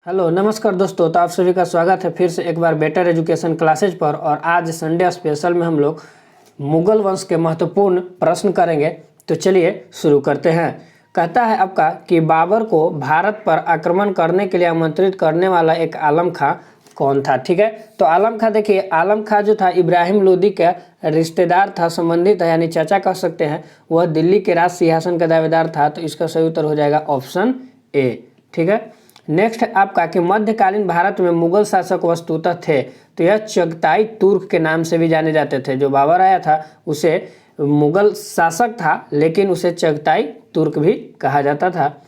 Hello नमस्कार दोस्तों, तो आप सभी का स्वागत है फिर से एक बार बेटर एजुकेशन क्लासेज पर। और आज संडे स्पेशल में हम लोग मुगल वंश के महत्वपूर्ण प्रश्न करेंगे। तो चलिए शुरू करते हैं। कहता है आपका कि बाबर को भारत पर आक्रमण करने के लिए आमंत्रित करने वाला एक आलम खां कौन था। ठीक है, तो आलम खां, देखिए आलम खां जो था इब्राहिम लोदी का रिश्तेदार था, संबंधित है, यानी चाचा कह सकते हैं। वह दिल्ली के राज सिंहासन का दावेदार था। तो इसका सही उत्तर हो जाएगा ऑप्शन ए। ठीक है, नेक्स्ट है आपका कि मध्यकालीन भारत में मुगल शासक वस्तुतः थे। तो यह चगताई तुर्क के नाम से भी जाने जाते थे। जो बाबर आया था उसे मुगल शासक था, लेकिन उसे चगताई तुर्क भी कहा जाता था।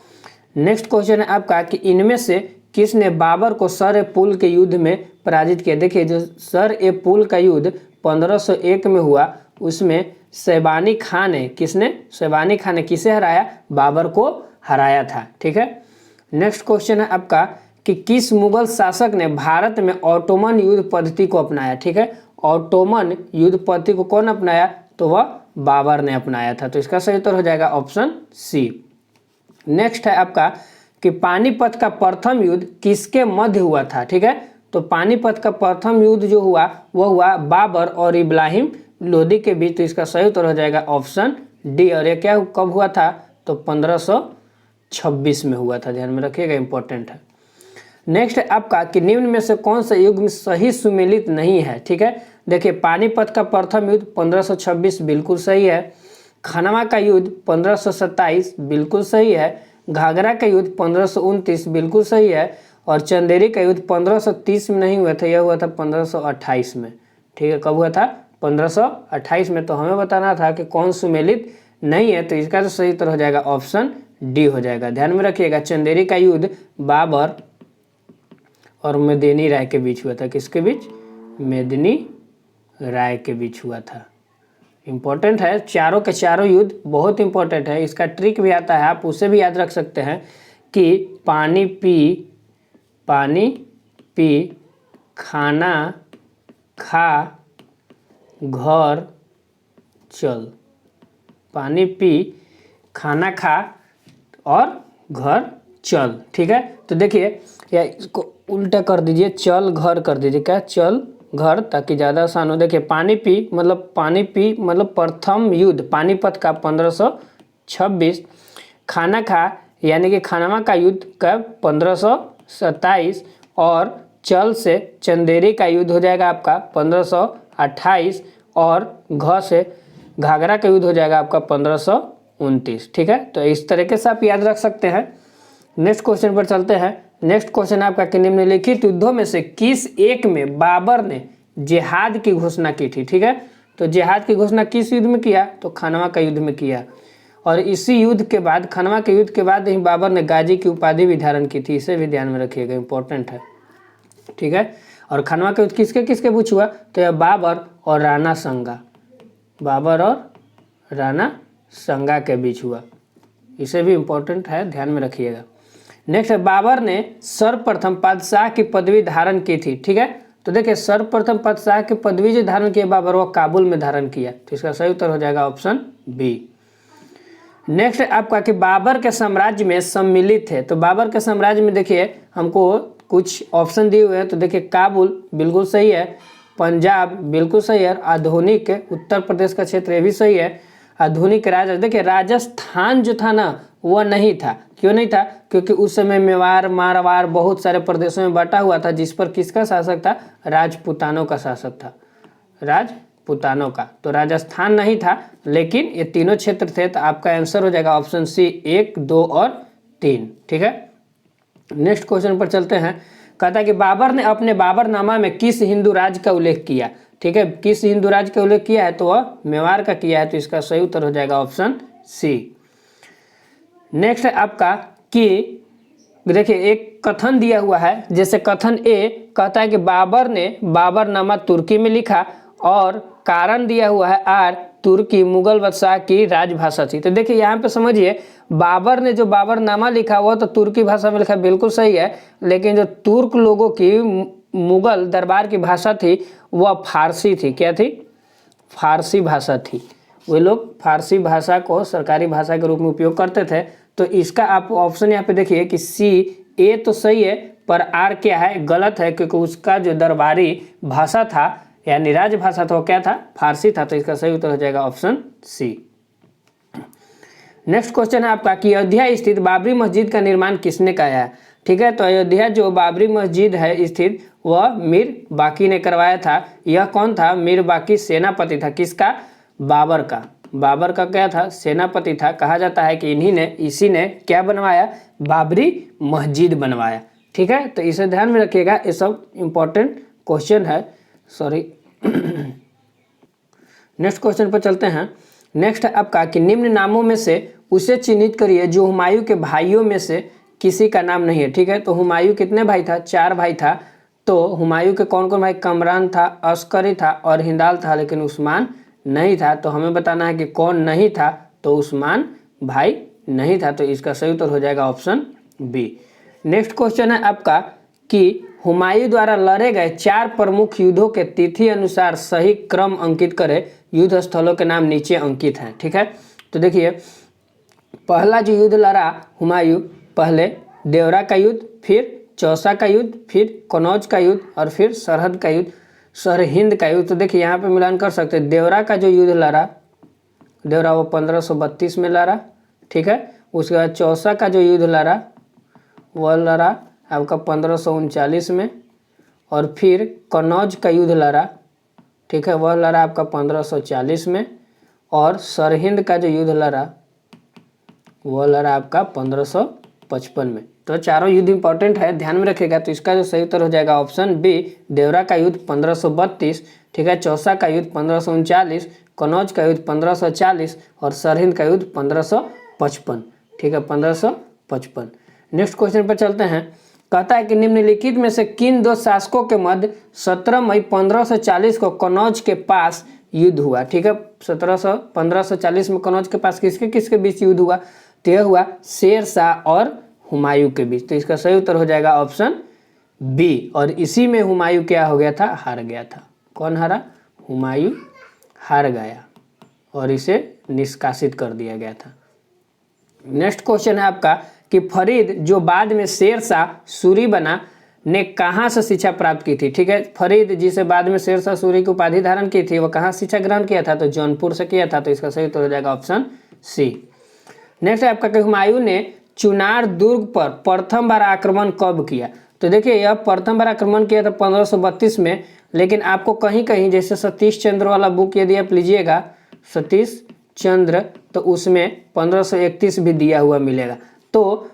नेक्स्ट क्वेश्चन है आपका कि इनमें से किसने बाबर को सर ए पुल के युद्ध में पराजित किया। देखिए, जो सर ए पुल का युद्ध 1501 में हुआ, उसमें शैबानी खान ने किसे हराया? बाबर को हराया था। ठीक है, नेक्स्ट क्वेश्चन है आपका कि किस मुगल शासक ने भारत में ऑटोमन युद्ध पद्धति को अपनाया। ठीक है, ऑटोमन युद्ध पद्धति को कौन अपनाया? तो वह बाबर ने अपनाया था। तो इसका सही उत्तर हो जाएगा ऑप्शन सी। नेक्स्ट है आपका कि पानीपत का प्रथम युद्ध किसके मध्य हुआ था। ठीक है, तो पानीपत का प्रथम युद्ध जो हुआ वह हुआ बाबर और इब्राहिम लोदी के बीच। तो इसका सही उत्तर हो जाएगा ऑप्शन डी। और यह क्या कब हुआ था? तो 1526 में हुआ था। ध्यान में रखिएगा, इंपॉर्टेंट है। नेक्स्ट है आपका कि निम्न में से कौन सा युग में सही सुमेलित नहीं है। ठीक है, देखिए पानीपत का प्रथम युद्ध 1526 बिल्कुल सही है। खनवा का युद्ध 1527 बिल्कुल सही है। घाघरा का युद्ध 1529 बिल्कुल सही है। और चंदेरी का युद्ध 1530 में नहीं हुआ था, यह हुआ था 1528 में। ठीक है, कब हुआ था? 1528 में। तो हमें बताना था कि कौन सुमेलित नहीं है। तो इसका तो सही उत्तर हो जाएगा ऑप्शन डी हो जाएगा। ध्यान में रखिएगा, चंदेरी का युद्ध बाबर और मेदिनी राय के बीच हुआ था। किसके बीच? मेदिनी राय के बीच हुआ था। इंपॉर्टेंट है, चारों के चारों युद्ध बहुत इंपॉर्टेंट है। इसका ट्रिक भी आता है, आप उसे भी याद रख सकते हैं कि पानी पी खाना खा घर चल। पानी पी खाना खा और घर चल। ठीक है, तो देखिए या इसको उल्टा कर दीजिए, चल घर कर दीजिए। क्या? चल घर, ताकि ज़्यादा आसान हो। देखिए पानी पी मतलब प्रथम युद्ध पानीपत का 1526। खाना खा यानी कि खानवा का युद्ध का 1527। और चल से चंदेरी का युद्ध हो जाएगा आपका 1528। और घ से घाघरा का युद्ध हो जाएगा आपका 1529। ठीक है, तो इस तरीके से आप याद रख सकते हैं। नेक्स्ट क्वेश्चन पर चलते हैं। नेक्स्ट क्वेश्चन आपका कि निम्नलिखित युद्धों में से किस एक में बाबर ने जिहाद की घोषणा की थी। ठीक है, तो जिहाद की घोषणा किस युद्ध में किया? तो खनवा का युद्ध में किया। और इसी युद्ध के बाद, खनवा के युद्ध के बाद ही बाबर ने गाजी की उपाधि भी धारण की थी। इसे भी ध्यान में रखिएगा, इंपॉर्टेंट है। ठीक है, और खनवा का युद्ध किसके किसके बीच हुआ? तो यह बाबर और राणा संगा के बीच हुआ। इसे भी इंपॉर्टेंट है, ध्यान में रखिएगा। नेक्स्ट है बाबर ने सर्वप्रथम पातशाह की पदवी धारण की थी। ठीक है, तो देखिए सर्वप्रथम पातशाह की पदवी जो धारण किया बाबर, वह काबुल में धारण किया। तो इसका सही उत्तर हो जाएगा ऑप्शन बी। नेक्स्ट है आपका कि बाबर के साम्राज्य में सम्मिलित थे। तो बाबर के साम्राज्य में देखिए हमको कुछ ऑप्शन दिए हुए हैं। तो देखिए काबुल बिल्कुल सही है, पंजाब बिल्कुल सही है, आधुनिक उत्तर प्रदेश का क्षेत्र ये भी सही है, आधुनिक देखिए राजस्थान जो था ना वह नहीं था। क्यों नहीं था? क्योंकि उस समय मेवाड़ मारवाड़ बहुत सारे प्रदेशों में बटा हुआ था, जिस पर किसका शासक था? राजपूतानों का शासक था, राजपूतानों का। तो राजस्थान नहीं था, लेकिन ये तीनों क्षेत्र थे। तो आपका आंसर हो जाएगा ऑप्शन सी 1, 2 और 3। ठीक है, नेक्स्ट क्वेश्चन पर चलते हैं। कहता है कि बाबर ने अपने बाबरनामा में किस हिंदू राज्य का उल्लेख किया। ठीक है, किस हिंदू राज्य का उल्लेख किया है? तो वह मेवाड़ का किया है। तो इसका सही उत्तर हो जाएगा ऑप्शन सी। नेक्स्ट है आपका कि देखिए एक कथन दिया हुआ है, जैसे कथन ए कहता है कि बाबर ने बाबरनामा तुर्की में लिखा और कारण दिया हुआ है आर, तुर्की मुगल बादशाह की राजभाषा थी। तो देखिए यहाँ पे समझिए, बाबर ने जो बाबरनामा लिखा वो तो तुर्की भाषा में लिखा, बिल्कुल सही है। लेकिन जो तुर्क लोगों की मुगल दरबार की भाषा थी वह फारसी थी। क्या थी? फारसी भाषा थी। वे लोग फारसी भाषा को सरकारी भाषा के रूप में उपयोग करते थे। तो इसका आप ऑप्शन यहाँ पे देखिए कि सी ए तो सही है, पर आर क्या है, गलत है, क्योंकि उसका जो दरबारी भाषा था यानी राजभाषा था वो क्या था, फारसी था। तो इसका सही उत्तर हो जाएगा ऑप्शन सी। नेक्स्ट क्वेश्चन है आपका कि अयोध्या स्थित बाबरी मस्जिद का निर्माण किसने कराया है। ठीक है, तो अयोध्या जो बाबरी मस्जिद है स्थित वह मीर बाकी ने करवाया था। यह कौन था, मीर बाकी सेनापति था, किसका, बाबर का। बाबर का क्या था, सेनापति था। कहा जाता है कि इसी ने क्या बनवाया, बाबरी मस्जिद बनवाया। ठीक है, तो इसे ध्यान में रखिएगा, ये सब इंपॉर्टेंट क्वेश्चन है। सॉरी नेक्स्ट क्वेश्चन पर चलते हैं। नेक्स्ट है आपका कि निम्न नामों में से उसे चिन्हित करिए जो हुमायूं के भाइयों में से किसी का नाम नहीं है। ठीक है, तो हुमायूं कितने भाई था, 4 भाई था। तो हुमायूं के कौन कौन भाई, कमरान था, अस्करी था और हिंदाल था, लेकिन उस्मान नहीं था। तो हमें बताना है कि कौन नहीं था, तो उस्मान भाई नहीं था। तो इसका सही उत्तर हो जाएगा ऑप्शन बी। नेक्स्ट क्वेश्चन है आपका कि हुमायूं द्वारा लड़े गए 4 प्रमुख युद्धों के तिथि अनुसार सही क्रम अंकित करें। युद्ध स्थलों के नाम नीचे अंकित हैं। ठीक है, तो देखिए पहला जो युद्ध लड़ा हुमायूं, पहले देवरा का युद्ध, फिर चौसा का युद्ध, फिर कनौज का युद्ध और फिर सरहद का युद्ध, सरहिंद का युद्ध। तो देखिए यहाँ पे मिलान कर सकते हैं। देवरा का जो युद्ध लड़ा, देवरा वो 1532 में लड़ा। ठीक है, उसके बाद चौसा का जो युद्ध लड़ा वह लड़ा आपका 1539 में, और फिर कनौज का युद्ध लड़ा। ठीक है, वह लड़ा आपका 1540 में, और सरहिंद का जो युद्ध लड़ा वह लड़ा आपका 1555 में। तो चारों युद्ध इंपॉर्टेंट है, ध्यान में रखिएगा। तो इसका जो सही उत्तर हो जाएगा ऑप्शन बी, देवरा का युद्ध 1532, ठीक है, चौसा का युद्ध 1539, कनौज का युद्ध 1540 और सरहिंद का युद्ध 1555। ठीक है, 1555। नेक्स्ट क्वेश्चन पर चलते हैं। कहता है कि निम्नलिखित में से किन 2 शासकों के मध्य 17 मई 1540 को कनौज के पास युद्ध हुआ। ठीक है, 1540 में कनौज के पास किसके किसके बीच युद्ध हुआ, तो यह हुआ शेर शाह और हुमायूं के बीच। तो इसका सही उत्तर हो जाएगा ऑप्शन बी। और इसी में हुमायूं क्या हो गया था, हार गया था। कौन हारा, हुमायूं हार गया और इसे निष्कासित कर दिया गया था। नेक्स्ट क्वेश्चन है आपका कि फरीद जो बाद में शेर शाह सूरी बना ने कहाँ से शिक्षा प्राप्त की थी। ठीक है, फरीद जिसे बाद में शेर शाह सूरी की उपाधि धारण की थी, वह कहाँ शिक्षा ग्रहण किया था, तो जौनपुर से किया था। तो इसका सही उत्तर हो जाएगा ऑप्शन सी। नेक्स्ट है आपका कि हुमायूं ने चुनार दुर्ग पर प्रथम बार आक्रमण कब किया। तो देखिए यह प्रथम बार आक्रमण किया था 1532 में, लेकिन आपको कहीं कहीं जैसे सतीश चंद्र वाला बुक यदि आप लीजिएगा, सतीश चंद्र, तो उसमें 1531 भी दिया हुआ मिलेगा। तो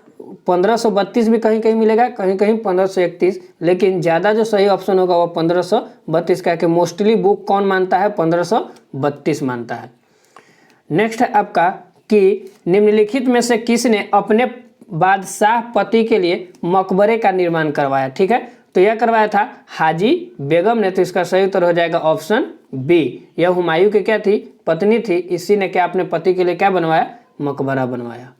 1532 भी कहीं कहीं मिलेगा, कहीं कहीं 1531, लेकिन ज़्यादा जो सही ऑप्शन होगा वो 1532 का, कि मोस्टली बुक कौन मानता है, 1532 मानता है। नेक्स्ट है आपका कि निम्नलिखित में से किसने अपने बादशाह पति के लिए मकबरे का निर्माण करवाया। ठीक है, तो यह करवाया था हाजी बेगम ने। तो इसका सही उत्तर हो जाएगा ऑप्शन बी। यह हुमायूं की क्या थी, पत्नी थी। इसी ने क्या अपने पति के लिए क्या बनवाया, मकबरा बनवाया।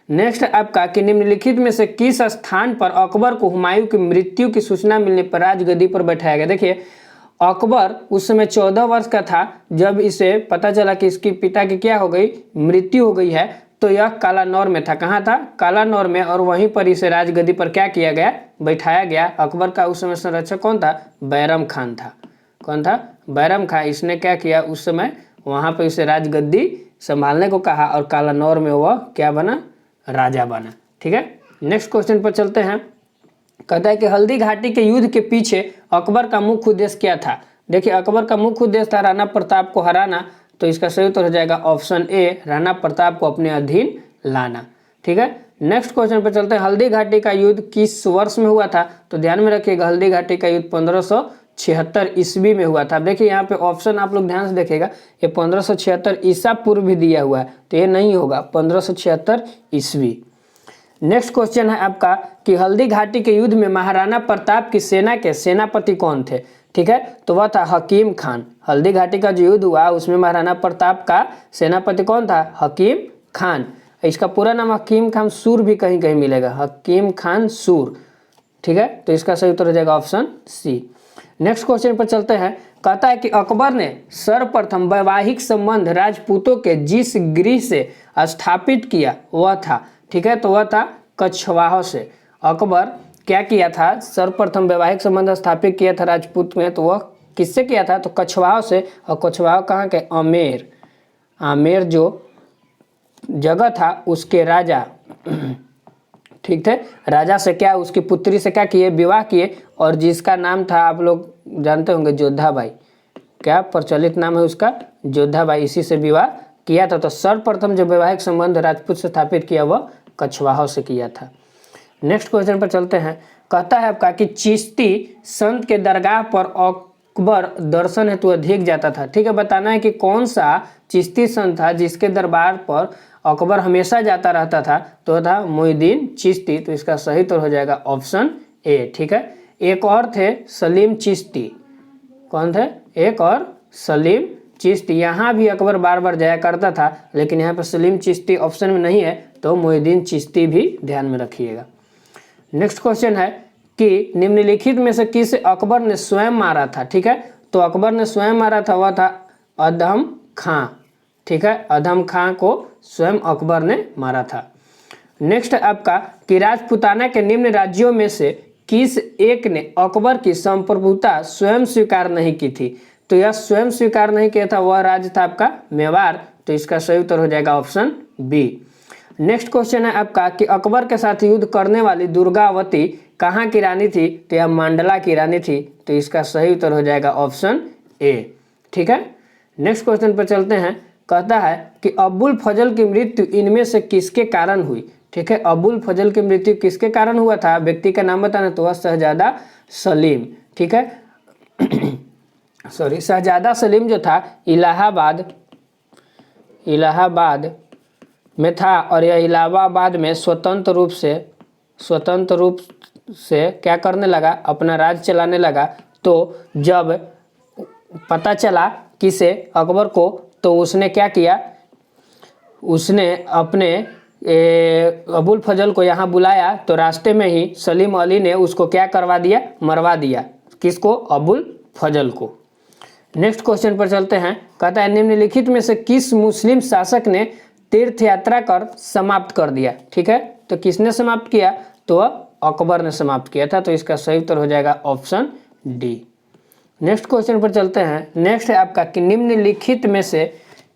नेक्स्ट आपका कि निम्नलिखित में से किस स्थान पर अकबर को हुमायूं की मृत्यु की सूचना मिलने पर राजगद्दी पर बैठाया गया। देखिए अकबर उस समय 14 वर्ष का था जब इसे पता चला कि इसकी पिता की क्या हो गई, मृत्यु हो गई है। तो यह कालानौर में था। कहाँ था, कालानौर में, और वहीं पर इसे राजगद्दी पर क्या किया गया, बैठाया गया। अकबर का उस समय संरक्षक कौन था, बैरम खान था। कौन था, बैरम खान। इसने क्या किया, उस समय वहाँ पर इसे राजगद्दी संभालने को कहा और कालानौर में वह क्या बना, राजा बना। ठीक है, नेक्स्ट क्वेश्चन पर चलते हैं। कहता है कि हल्दी घाटी के युद्ध के पीछे अकबर का मुख्य उद्देश्य क्या था। देखिए अकबर का मुख्य उद्देश्य था राणा प्रताप को हराना। तो इसका सही उत्तर हो जाएगा ऑप्शन ए, राणा प्रताप को अपने अधीन लाना। ठीक है, नेक्स्ट क्वेश्चन पर चलते हैं। हल्दी घाटी का युद्ध किस वर्ष में हुआ था। तो ध्यान में रखिएगा, हल्दी घाटी का युद्ध 1576 ईस्वी में हुआ था। अब देखिए यहाँ पे ऑप्शन आप लोग ध्यान से देखिएगा, ये 1576 ईसा पूर्व भी दिया हुआ है, तो ये नहीं होगा, 1576 ईस्वी। नेक्स्ट क्वेश्चन है आपका कि हल्दी घाटी के युद्ध में महाराणा प्रताप की सेना के सेनापति कौन थे। ठीक है, तो वह था हकीम खान। हल्दी घाटी का जो युद्ध हुआ उसमें महाराणा प्रताप का सेनापति कौन था, हकीम खान। इसका पूरा नाम हकीम खान सूर भी कहीं कहीं मिलेगा, हकीम खान सूर। ठीक है, तो इसका सही उत्तर हो जाएगा ऑप्शन सी। नेक्स्ट क्वेश्चन पर चलते हैं। कहता है कि अकबर ने सर्वप्रथम वैवाहिक संबंध राजपूतों के जिस गृह से स्थापित किया वह था। ठीक है, तो वह था कछवाहों से। अकबर क्या किया था, सर्वप्रथम वैवाहिक संबंध स्थापित किया था राजपूत में, तो वह किससे किया था, तो कछवाहों से। और कछवाहों कहाँ के, आमेर, आमेर जो जगह था उसके राजा, ठीक थे, राजा से क्या, उसकी पुत्री से क्या किए, विवाह किए, और जिसका नाम था आप लोग जानते होंगे जोधाबाई, क्या प्रचलित नाम है उसका, जोधाबाई, इसी से विवाह किया था। तो सर्वप्रथम जो वैवाहिक संबंध राजपूत से स्थापित किया वह कछवाहों से किया था। नेक्स्ट क्वेश्चन पर चलते हैं। कहता है आपका कि चिश्ती संत के दरगाह पर अकबर दर्शन हेतु अधिक जाता था। ठीक है, बताना है कि कौन सा चिश्ती संत था जिसके दरबार पर अकबर हमेशा जाता रहता था, तो था मोहिउद्दीन चिश्ती। तो इसका सही उत्तर हो जाएगा ऑप्शन ए। ठीक है, एक और थे सलीम चिश्ती, कौन थे, एक और सलीम चिश्ती, यहाँ भी अकबर बार बार जाया करता था, लेकिन यहाँ पर सलीम चिश्ती ऑप्शन में नहीं है, तो मोहिउद्दीन चिश्ती भी ध्यान में रखिएगा। नेक्स्ट क्वेश्चन है कि निम्नलिखित में से किसे अकबर ने स्वयं मारा था। ठीक है, तो अकबर ने स्वयं मारा था वह था अधम खां। ठीक है, अधम खां को स्वयं अकबर ने मारा था। नेक्स्ट आपका कि राजपूताना के निम्न राज्यों में से किस एक ने अकबर की संप्रभुता स्वयं स्वीकार नहीं की थी। तो यह स्वयं स्वीकार नहीं किया था, वह राज्य था आपका मेवाड़। तो इसका सही उत्तर हो जाएगा ऑप्शन बी। नेक्स्ट क्वेश्चन है आपका कि अकबर के साथ युद्ध करने वाली दुर्गावती कहाँ की रानी थी। तो यह मंडला की रानी थी। तो इसका सही उत्तर हो जाएगा ऑप्शन ए। ठीक है, नेक्स्ट क्वेश्चन पर चलते हैं। कहता है कि अबुल फजल की मृत्यु इनमें से किसके कारण हुई। ठीक है, अबुल फजल की मृत्यु किसके कारण हुआ था, व्यक्ति का नाम बताना, तो वह शहजादा सलीम। ठीक है सॉरी, शहजादा सलीम जो था इलाहाबाद में था, और यह इलाहाबाद में स्वतंत्र रूप से क्या करने लगा, अपना राज चलाने लगा। तो जब पता चला किसे, अकबर को, तो उसने क्या किया, उसने अपने अबुल फजल को यहाँ बुलाया, तो रास्ते में ही सलीम अली ने उसको क्या करवा दिया, मरवा दिया। किसको, अबुल फजल को। नेक्स्ट क्वेश्चन पर चलते हैं। कहता है निम्नलिखित में से किस मुस्लिम शासक ने तीर्थ यात्रा कर समाप्त कर दिया। ठीक है, तो किसने समाप्त किया, तो अकबर ने समाप्त किया था। तो इसका सही उत्तर हो जाएगा ऑप्शन डी। नेक्स्ट क्वेश्चन पर चलते हैं। नेक्स्ट है आपका कि निम्नलिखित में से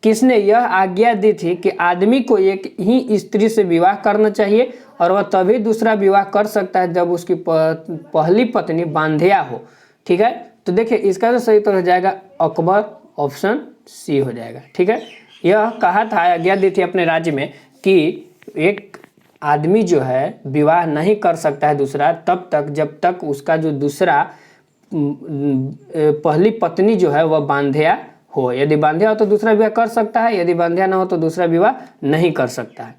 किसने यह आज्ञा दी थी कि आदमी को एक ही स्त्री से विवाह करना चाहिए, और वह तभी दूसरा विवाह कर सकता है जब उसकी पहली पत्नी बांधिया हो। ठीक है, तो देखिए इसका तो सही उत्तर हो जाएगा अकबर, ऑप्शन सी हो जाएगा। ठीक है, यह कहा था, आज्ञा दी थी अपने राज्य में कि एक आदमी जो है विवाह नहीं कर सकता है दूसरा तब तक जब तक उसका जो दूसरा पहली पत्नी जो है वह बांधिया हो। यदि बांधिया हो तो दूसरा विवाह कर सकता है, यदि बांधिया ना हो तो दूसरा विवाह नहीं कर सकता है।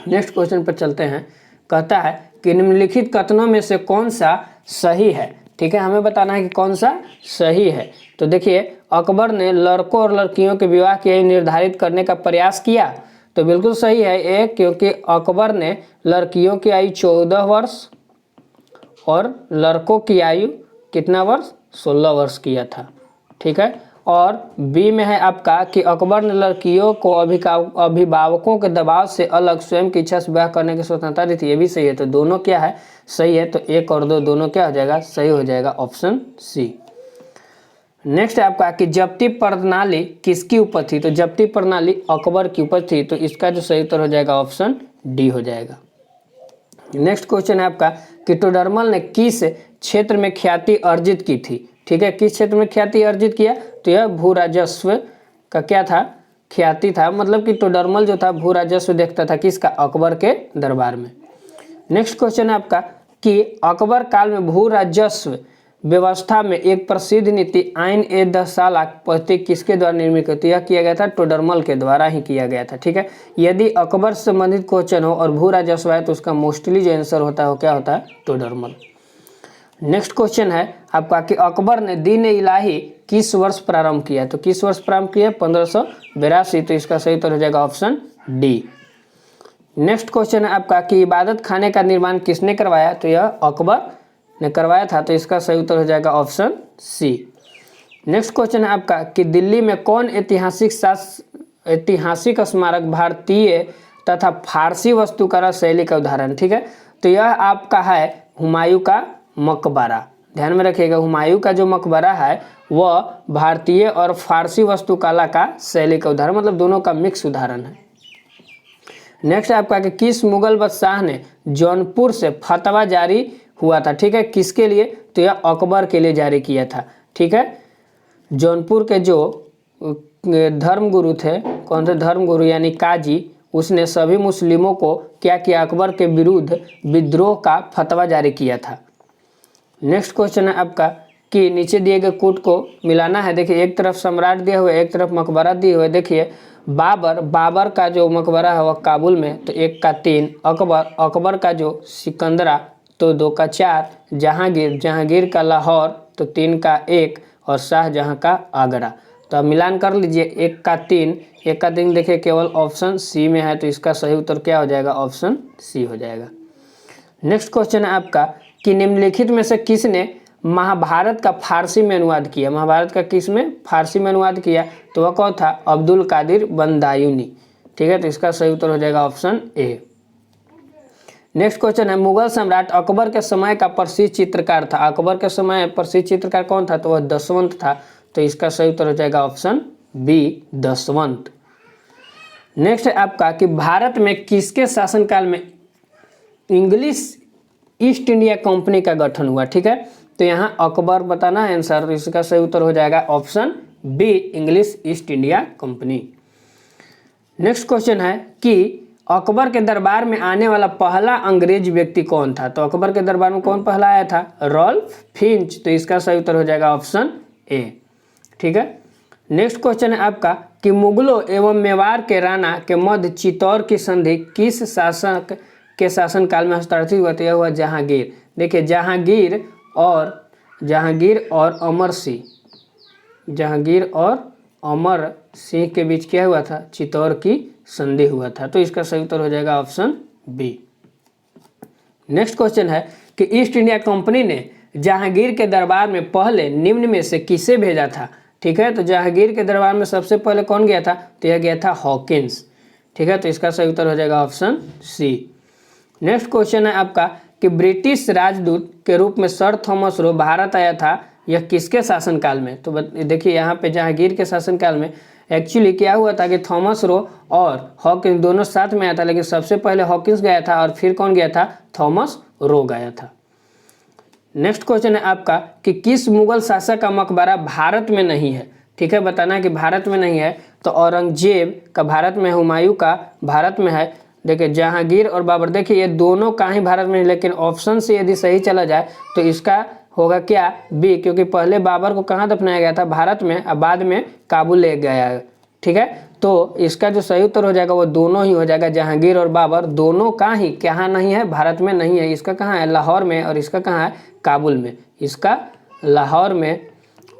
नेक्स्ट क्वेश्चन पर चलते हैं। कहता है कि निम्नलिखित कथनों में से कौन सा सही है। ठीक है, हमें बताना है कि कौन सा सही है। तो देखिए, अकबर ने लड़कों और लड़कियों के विवाह की आयु निर्धारित करने का प्रयास किया, तो बिल्कुल सही है ए, क्योंकि अकबर ने लड़कियों की आयु 14 वर्ष और लड़कों की आयु कितना वर्ष, 16 वर्ष किया था। ठीक है, और बी में है आपका कि अकबर ने लड़कियों को अभिभावकों के दबाव से अलग स्वयं की इच्छा से विवाह करने की स्वतंत्रता दी थी। ये भी सही है। तो दोनों क्या है, सही है। तो एक और दो दोनों क्या हो जाएगा, सही हो जाएगा ऑप्शन सी। नेक्स्ट है आपका कि जब्ती प्रणाली किसकी ऊपर थी। तो जब्ती प्रणाली अकबर की ऊपर थी। तो इसका जो सही उत्तर हो जाएगा ऑप्शन डी हो जाएगा। नेक्स्ट क्वेश्चन है आपका कि टोडरमल ने किस क्षेत्र में ख्याति अर्जित की थी। ठीक है, किस क्षेत्र में ख्याति अर्जित किया, तो यह भू राजस्व का क्या था, ख्याति था। मतलब कि टोडरमल जो था भू राजस्व देखता था किसका, अकबर के दरबार में। नेक्स्ट क्वेश्चन है आपका कि अकबर काल में भू राजस्व व्यवस्था में एक प्रसिद्ध नीति आइन ए दसाला पद्धति किसके द्वारा निर्मित होती है। यह किया गया था टोडरमल के द्वारा ही किया गया था। ठीक है, यदि अकबर से संबंधित क्वेश्चन हो और भू राजस्व है तो उसका मोस्टली जो आंसर होता है वो क्या होता है, टोडरमल। नेक्स्ट क्वेश्चन है आपका कि अकबर ने दीन इलाही किस वर्ष प्रारंभ किया। तो किस वर्ष प्रारंभ किया, 1582। तो इसका सही उत्तर हो जाएगा ऑप्शन डी। नेक्स्ट क्वेश्चन है आपका कि इबादत खाने का निर्माण किसने करवाया। तो यह अकबर ने करवाया था। तो इसका सही उत्तर हो जाएगा ऑप्शन सी। नेक्स्ट क्वेश्चन है आपका कि दिल्ली में कौन ऐतिहासिक स्मारक भारतीय तथा फारसी वास्तुकला शैली का उदाहरण। ठीक है, तो यह आपका है हुमायूं का मकबरा। ध्यान में रखिएगा, हुमायूं का जो मकबरा है वह भारतीय और फारसी वास्तुकला का शैली का उदाहरण, मतलब दोनों का मिक्स उदाहरण है। नेक्स्ट आपका कि किस मुगल बादशाह ने जौनपुर से फतवा जारी हुआ था, ठीक है, किसके लिए, तो यह अकबर के लिए जारी किया था, ठीक है। जौनपुर के जो धर्मगुरु थे, कौन थे धर्मगुरु यानी काजी, उसने सभी मुस्लिमों को क्या किया, अकबर के विरुद्ध विद्रोह का फतवा जारी किया था। नेक्स्ट क्वेश्चन है आपका कि नीचे दिए गए कूट को मिलाना है। देखिए एक तरफ सम्राट दिया हुआ है, एक तरफ मकबरा दिए हुए। देखिए बाबर का जो मकबरा है वह काबुल में, तो 1 का 3। अकबर का जो सिकंदरा, तो 2 का 4। जहांगीर का लाहौर, तो 3 का 1। और शाहजहां का आगरा। तो अब मिलान कर लीजिए, 1 का 3, 1 का 3 देखिए केवल ऑप्शन सी में है, तो इसका सही उत्तर क्या हो जाएगा, ऑप्शन सी हो जाएगा। नेक्स्ट क्वेश्चन है आपका कि निम्नलिखित में से किसने महाभारत का फारसी में अनुवाद किया। महाभारत का किस में फारसी में अनुवाद किया, तो वह कौन था, अब्दुल कादिर बंदायूनी, ठीक है। तो इसका सही उत्तर हो जाएगा ऑप्शन ए। नेक्स्ट क्वेश्चन है मुगल सम्राट अकबर के समय का प्रसिद्ध चित्रकार था। अकबर के समय प्रसिद्ध चित्रकार कौन था, तो वह दसवंत था। तो इसका सही उत्तर हो जाएगा ऑप्शन बी, दसवंत। नेक्स्ट है आपका कि भारत में किसके शासनकाल में इंग्लिश ईस्ट इंडिया कंपनी का गठन हुआ, ठीक है। तो यहाँ अकबर बताना है आंसर, तो इसका सही उत्तर हो जाएगा option B, English East India Company. Next question है कि अकबर के दरबार में आने वाला पहला अंग्रेज व्यक्ति कौन था। तो अकबर के दरबार में कौन पहला आया था, रॉल्फ फिंच। तो इसका सही उत्तर हो जाएगा ऑप्शन ए, ठीक है। नेक्स्ट क्वेश्चन है आपका कि मुगलों एवं मेवाड़ के राणा के मध्य चित्तौड़ की संधि किस शासक के शासनकाल में हस्ताक्षरित हुआ, तो यह हुआ जहांगीर। देखिए जहांगीर और अमर सिंह के बीच क्या हुआ था, चित्तौड़ की संधि हुआ था। तो इसका सही उत्तर हो जाएगा ऑप्शन बी। नेक्स्ट क्वेश्चन है कि ईस्ट इंडिया कंपनी ने जहांगीर के दरबार में पहले निम्न में से किसे भेजा था, ठीक है। तो जहांगीर के दरबार में सबसे पहले कौन गया था, तो यह गया था हॉकिंस, ठीक है। तो इसका सही उत्तर हो जाएगा ऑप्शन सी। नेक्स्ट क्वेश्चन है आपका कि ब्रिटिश राजदूत के रूप में सर थॉमस रो भारत आया था, यह किसके शासनकाल में। तो देखिए यहाँ पे जहांगीर के शासनकाल में एक्चुअली क्या हुआ था कि थॉमस रो और हॉकिंस दोनों साथ में आया था, लेकिन सबसे पहले हॉकिंस गया था और फिर कौन गया था, थॉमस रो गया था। नेक्स्ट क्वेश्चन है आपका कि किस मुगल शासक का मकबरा भारत में नहीं है, ठीक है। बताना है कि भारत में नहीं है, तो औरंगजेब का भारत में, हुमायूं का भारत में है। देखिए जहांगीर और बाबर, देखिए ये दोनों का ही भारत में, लेकिन ऑप्शन से यदि सही चला जाए तो इसका होगा क्या, बी, क्योंकि पहले बाबर को कहाँ दफनाया गया था, भारत में, और बाद में काबुल ले गया, ठीक है। तो इसका जो सही उत्तर हो जाएगा वो दोनों ही हो जाएगा, जहांगीर और बाबर दोनों का ही कहाँ नहीं है, भारत में नहीं है। इसका कहाँ है, लाहौर में, और इसका कहाँ है, काबुल में। इसका लाहौर में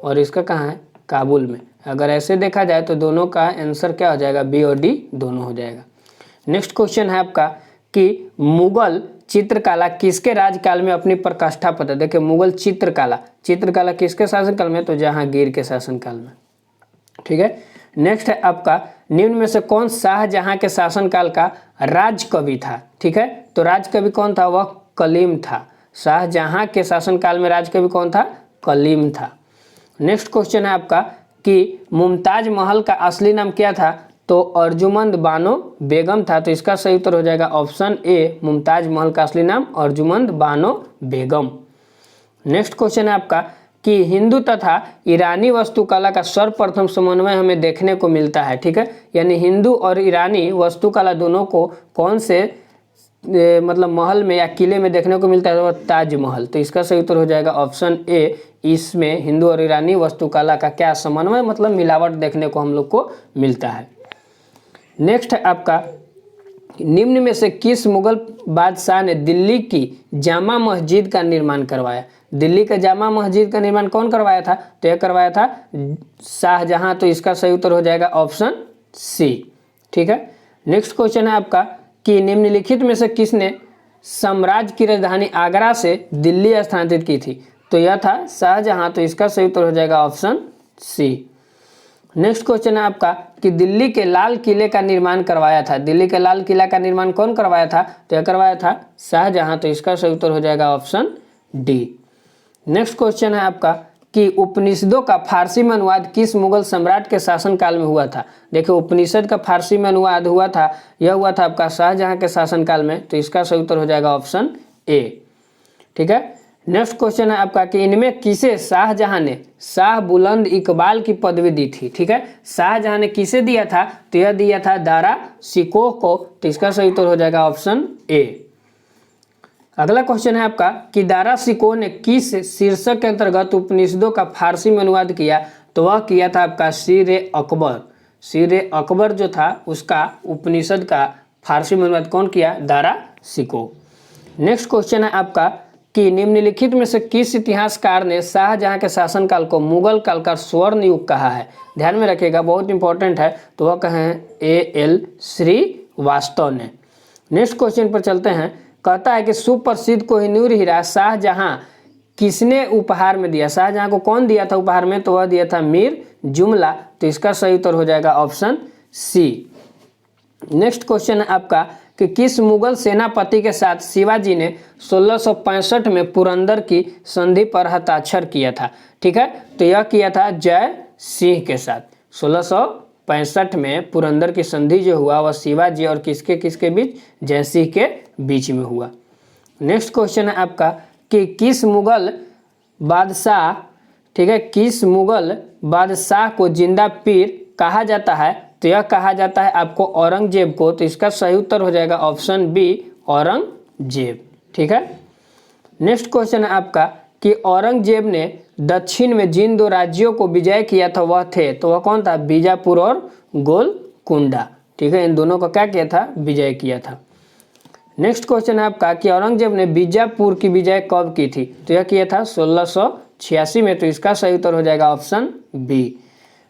और इसका कहाँ है, काबुल में। अगर ऐसे देखा जाए तो दोनों का आंसर क्या हो जाएगा, बी और डी दोनों हो जाएगा। नेक्स्ट क्वेश्चन है आपका कि मुगल चित्रकला किसके राजकाल में अपनी प्रकाष्ठा पाता। देखिए मुगल चित्रकला किसके शासनकाल में, तो जहांगीर के शासनकाल में, ठीक है। नेक्स्ट है आपका निम्न में से कौन शाहजहां के शासनकाल का राजकवि था, ठीक है। तो राजकवि कौन था, वह कलीम था। शाहजहां के शासनकाल में राजकवि कौन था, कलीम था। नेक्स्ट क्वेश्चन है आपका कि मुमताज महल का असली नाम क्या था, तो अर्जुमंद बानो बेगम था। तो इसका सही उत्तर हो जाएगा ऑप्शन ए, मुमताज महल का असली नाम अर्जुमंद बानो बेगम। नेक्स्ट क्वेश्चन है आपका कि हिंदू तथा ईरानी वास्तुकला का सर्वप्रथम समन्वय हमें देखने को मिलता है, ठीक है। यानी हिंदू और ईरानी वास्तुकला दोनों को कौन से मतलब महल में या किले में देखने को मिलता है, वो ताजमहल। तो इसका सही उत्तर हो जाएगा ऑप्शन ए, इसमें हिंदू और ईरानी वास्तुकला का क्या समन्वय, मतलब मिलावट देखने को हम लोग को मिलता है। नेक्स्ट है आपका निम्न में से किस मुगल बादशाह ने दिल्ली की जामा मस्जिद का निर्माण करवाया। दिल्ली का जामा मस्जिद का निर्माण कौन करवाया था, तो यह करवाया था शाहजहां। तो इसका सही उत्तर हो जाएगा ऑप्शन सी, ठीक है। नेक्स्ट क्वेश्चन है आपका कि निम्नलिखित में से किसने साम्राज्य की राजधानी आगरा से दिल्ली स्थानांतरित की थी। तो यह था शाहजहां। तो इसका सही उत्तर हो जाएगा ऑप्शन सी। नेक्स्ट क्वेश्चन है आपका कि दिल्ली के लाल किले का निर्माण करवाया था। दिल्ली के लाल किला का निर्माण कौन करवाया था? तो यह करवाया था शाहजहां। तो इसका सही उत्तर हो जाएगा ऑप्शन डी। नेक्स्ट क्वेश्चन है आपका कि उपनिषदों का फारसी में अनुवाद किस मुगल सम्राट के शासनकाल में हुआ था? देखिए उपनिषद का फारसी में अनुवाद हुआ था, यह हुआ था आपका शाहजहां के शासनकाल में। तो इसका सही उत्तर हो जाएगा ऑप्शन ए। ठीक है। नेक्स्ट क्वेश्चन है आपका कि इनमें किसे शाहजहां ने शाह बुलंद इकबाल की पदवी दी थी? ठीक है, शाहजहां ने किसे दिया था? तो यह दिया था दारा शिकोह को। तो इसका सही उत्तर हो जाएगा ऑप्शन ए। अगला क्वेश्चन है आपका कि दारा शिकोह ने किस शीर्षक के अंतर्गत उपनिषदों का फारसी में अनुवाद किया? तो वह किया था आपका शीर-ए-अकबर। शीर-ए-अकबर जो था उसका उपनिषद का फारसी में अनुवाद कौन किया? दारा शिकोह। नेक्स्ट क्वेश्चन है आपका कि निम्नलिखित में से किस इतिहासकार ने शाहजहां के शासनकाल को मुगल काल का स्वर्ण युग कहा है? ध्यान में रखिएगा, बहुत इंपॉर्टेंट है। तो वह कहे ए.एल. श्रीवास्तव ने। नेक्स्ट क्वेश्चन पर चलते हैं। कहता है कि सुप्रसिद्ध कोहिनूर हीरा शाहजहां किसने उपहार में दिया? शाहजहां को कौन दिया था उपहार में? तो वह दिया था मीर जुमला। तो इसका सही उत्तर हो जाएगा ऑप्शन सी। नेक्स्ट क्वेश्चन है आपका कि किस मुगल सेनापति के साथ शिवाजी ने 1665 में पुरंदर की संधि पर हस्ताक्षर किया था? ठीक है, तो यह किया था जय सिंह के साथ। 1665 में पुरंदर की संधि जो हुआ वह शिवाजी और किसके किसके बीच? जय सिंह के बीच में हुआ। नेक्स्ट क्वेश्चन है आपका कि किस मुगल बादशाह, ठीक है, किस मुगल बादशाह को जिंदा पीर कहा जाता है? तो यह कहा जाता है आपको औरंगजेब को। तो इसका सही उत्तर हो जाएगा ऑप्शन बी, औरंगजेब। ठीक है। नेक्स्ट क्वेश्चन है आपका कि औरंगजेब ने दक्षिण में जिन दो राज्यों को विजय किया था वह थे? तो वह कौन था? बीजापुर और गोलकुंडा। ठीक है, इन दोनों को क्या किया था? विजय किया था। नेक्स्ट क्वेश्चन है आपका कि औरंगजेब ने बीजापुर की विजय कब की थी? तो यह किया था 1686 में। तो इसका सही उत्तर हो जाएगा ऑप्शन बी।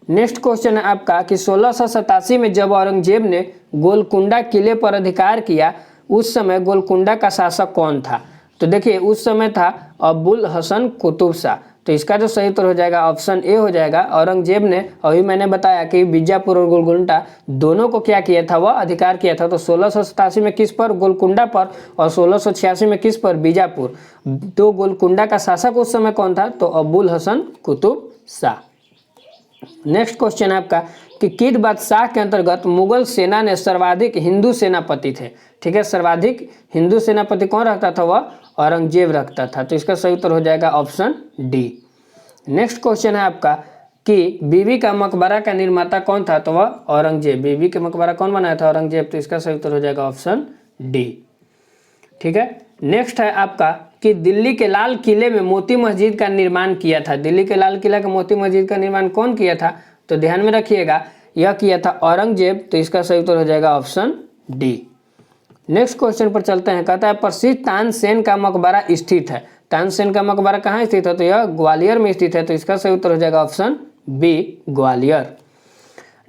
नेक्स्ट क्वेश्चन है आपका कि 1687 में जब औरंगजेब ने गोलकुंडा किले पर अधिकार किया उस समय गोलकुंडा का शासक कौन था? तो देखिए उस समय था अबुल हसन कुतुब शाह। तो इसका जो सही उत्तर हो जाएगा ऑप्शन ए हो जाएगा। औरंगजेब ने, अभी मैंने बताया कि बीजापुर और गोलकुंडा दोनों को क्या किया था? वह अधिकार किया था। तो 1687 में किस पर? गोलकुंडा पर। और 1686 में किस पर? बीजापुर। तो गोलकुंडा का शासक उस समय कौन था? तो अबुल हसन कुतुब शाह। नेक्स्ट क्वेश्चन है आपका कि किस बादशाह के अंतर्गत मुगल सेना ने सर्वाधिक हिंदू सेनापति थे? ठीक है, सर्वाधिक हिंदू सेनापति कौन रखता था? वह औरंगजेब रखता था। तो इसका सही उत्तर हो जाएगा ऑप्शन डी। नेक्स्ट क्वेश्चन है आपका कि बीबी का मकबरा का निर्माता कौन था? तो वह औरंगजेब। बीबी का मकबरा कौन बनाया था? औरंगजेब। तो इसका सही उत्तर हो जाएगा ऑप्शन डी। ठीक है। नेक्स्ट है आपका कि दिल्ली के लाल किले में मोती मस्जिद का निर्माण किया था। दिल्ली के लाल किला का मोती मस्जिद का निर्माण कौन किया था? तो ध्यान में रखिएगा, यह किया था औरंगजेब। तो इसका सही उत्तर हो जाएगा ऑप्शन डी। नेक्स्ट क्वेश्चन पर चलते हैं। कहता है प्रसिद्ध तानसेन का मकबरा स्थित है। तानसेन का मकबरा कहाँ स्थित है? तो यह ग्वालियर में स्थित है। तो इसका सही उत्तर हो जाएगा ऑप्शन बी, ग्वालियर।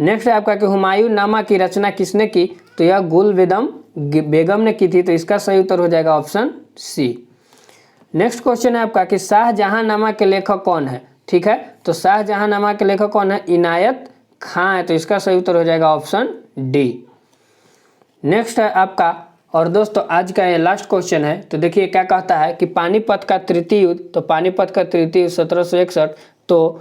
नेक्स्ट है आपका कि हुमायूं नामा की रचना किसने की? तो यह गुल बेगम ने की थी। तो इसका सही उत्तर हो जाएगा ऑप्शन सी। नेक्स्ट क्वेश्चन है आपका कि शाहजहां नामा के लेखक कौन है? ठीक है, तो शाहजहां नामा के लेखक कौन है? इनायत खां है। तो इसका सही उत्तर हो जाएगा ऑप्शन डी। नेक्स्ट है आपका, और दोस्तों आज का ये लास्ट क्वेश्चन है। तो देखिए क्या कहता है कि पानीपत का तृतीय युद्ध, तो पानीपत का तृतीय युद्ध 1761। तो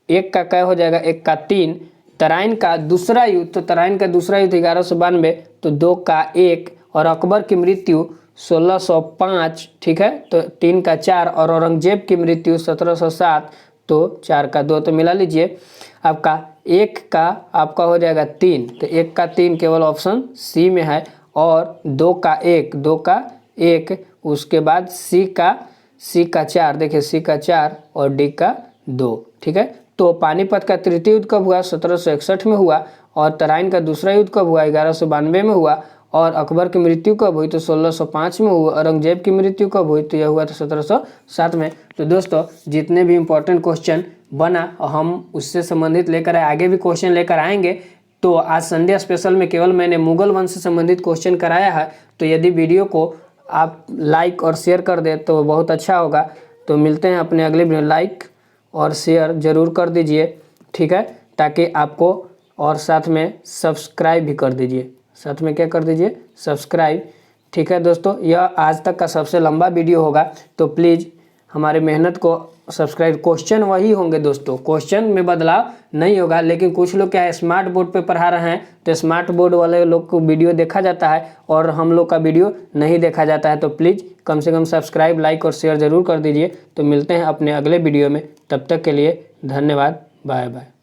एक का क्या हो जाएगा? एक का 3। तराइन का दूसरा युद्ध, तो तराइन का दूसरा युद्ध 1192। तो 2 का 1। और अकबर की मृत्यु 1605। ठीक है, तो 3 का 4। और औरंगजेब की मृत्यु 1707। तो 4 का 2। तो मिला लीजिए आपका 1 का आपका हो जाएगा 3। तो 1 का 3 केवल ऑप्शन सी में है। और 2 का 1, 2 का 1, उसके बाद सी का 4। देखिए सी का 4 और डी का 2। ठीक है, तो पानीपत का तृतीय युद्ध कब हुआ? 1761 में हुआ। और तराइन का दूसरा युद्ध कब हुआ? 1192 में हुआ। और अकबर की मृत्यु कब हुई? तो 1605 में हुआ। औरंगजेब की मृत्यु कब हुई? तो यह हुआ था 1707 में। तो दोस्तों जितने भी इंपॉर्टेंट क्वेश्चन बना हम उससे संबंधित लेकर आए, आगे भी क्वेश्चन लेकर आएंगे। तो आज संडे स्पेशल में केवल मैंने मुगल वंश से संबंधित क्वेश्चन कराया है। तो यदि वीडियो को आप लाइक और शेयर कर दें तो बहुत अच्छा होगा। तो मिलते हैं अपने अगले वीडियो। लाइक और शेयर जरूर कर दीजिए। ठीक है, ताकि आपको, और साथ में सब्सक्राइब भी कर दीजिए, साथ में क्या कर दीजिए, सब्सक्राइब। ठीक है दोस्तों, यह आज तक का सबसे लंबा वीडियो होगा, तो प्लीज़ हमारे मेहनत को सब्सक्राइब। क्वेश्चन वही होंगे दोस्तों, क्वेश्चन में बदलाव नहीं होगा, लेकिन कुछ लोग क्या है स्मार्ट बोर्ड पे पढ़ा रहे हैं, तो स्मार्ट बोर्ड वाले लोग को वीडियो देखा जाता है और हम लोग का वीडियो नहीं देखा जाता है। तो प्लीज़ कम से कम सब्सक्राइब, लाइक और शेयर ज़रूर कर दीजिए। तो मिलते हैं अपने अगले वीडियो में, तब तक के लिए धन्यवाद, बाय बाय।